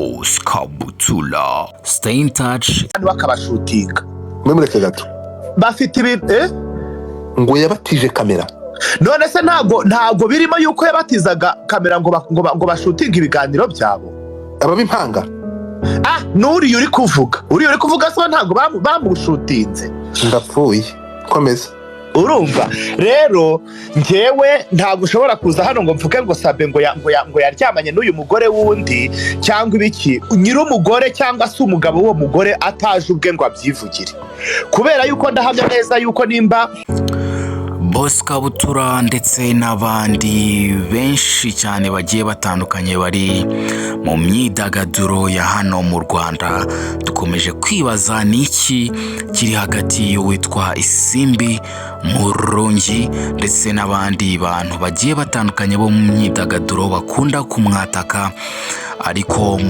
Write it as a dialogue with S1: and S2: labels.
S1: Boss Kabutula. Stay in touch.
S2: Bakabashutinga
S3: mwemureke gato
S2: bafite ibintu
S3: ngo yabatije kamera
S2: none se ntago birimo yuko yabatizaga kamera ngo bashutinga ibiganiro byabo
S3: ababimpanga
S2: nuri uri kuvuga so ntago bamushutinze
S3: ndapfuye komeza
S2: urumva rero njyewe ntago ushobora kuza hano ngo mvuge ngo Sabin ngo yaryamanye n'uyu mugore wundi cyangwa ibiki nyir'umugore cyangwa se umugabo w'uwo mugore ataje ubwe ngo abyivugire kubera yuko ndahamya neza yuko nimba
S1: Boss Kabutura ndetse n'abandi benshi cyane bagiye batandukanye bari mu myidagaduro ya hano mu Rwanda dukomeje kwibaza niki kiri hagati y'uwitwa Isimbi Murungi ndetse n'abandi bantu bagiye batandukanye bo mu myidagaduro bakunda kumwataka ariko